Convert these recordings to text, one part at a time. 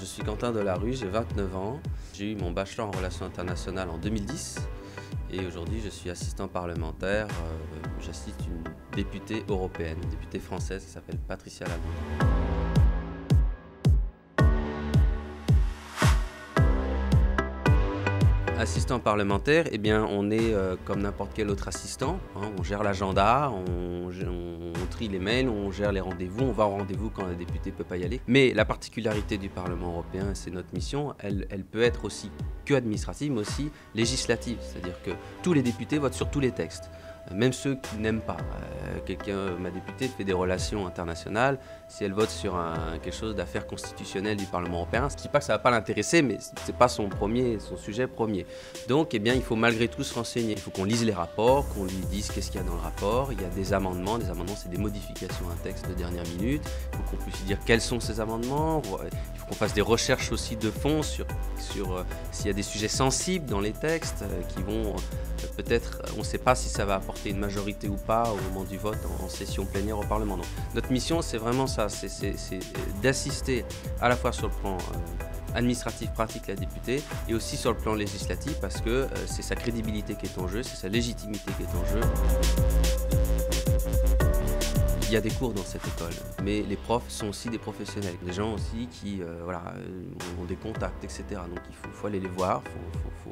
Je suis Quentin Delarue, j'ai 29 ans. J'ai eu mon bachelor en relations internationales en 2010 et aujourd'hui je suis assistant parlementaire. J'assiste une députée européenne, une députée française qui s'appelle Patricia Lalonde. Assistant parlementaire, eh bien, on est comme n'importe quel autre assistant, hein, on gère l'agenda, on trie les mails, on gère les rendez-vous, on va au rendez-vous quand la députée ne peut pas y aller. Mais la particularité du Parlement européen, c'est notre mission, elle peut être aussi que administrative, mais aussi législative. C'est-à-dire que tous les députés votent sur tous les textes, même ceux qui n'aiment pas. Ma députée fait des relations internationales, si elle vote sur quelque chose d'affaires constitutionnelles du Parlement européen, ce qui ne dit pas que ça ne va pas l'intéresser, mais ce n'est pas son sujet premier. Donc, eh bien, il faut malgré tout se renseigner. Il faut qu'on lise les rapports, qu'on lui dise qu'est-ce qu'il y a dans le rapport. Il y a des amendements. Des amendements, c'est des modifications à un texte de dernière minute. Il faut qu'on puisse lui dire quels sont ces amendements. Il faut qu'on fasse des recherches aussi de fond sur s'il y a des sujets sensibles dans les textes qui vont peut-être, on ne sait pas si ça va apporter une majorité ou pas au moment du vote en session plénière au Parlement. Donc, notre mission, c'est vraiment ça, c'est d'assister à la fois sur le plan administratif pratique la députée et aussi sur le plan législatif parce que c'est sa crédibilité qui est en jeu, c'est sa légitimité qui est en jeu. Il y a des cours dans cette école, mais les profs sont aussi des professionnels, des gens aussi qui ont des contacts, etc. Donc il faut aller les voir, faut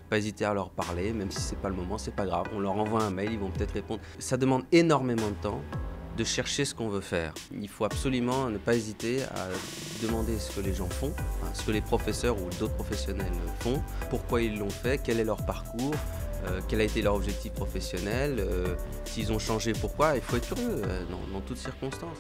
pas hésiter à leur parler, même si c'est pas le moment, c'est pas grave. On leur envoie un mail, ils vont peut-être répondre. Ça demande énormément de temps de chercher ce qu'on veut faire. Il faut absolument ne pas hésiter à demander ce que les gens font, ce que les professeurs ou d'autres professionnels font, pourquoi ils l'ont fait, quel est leur parcours, quel a été leur objectif professionnel, s'ils ont changé, pourquoi. Il faut être curieux dans toutes circonstances.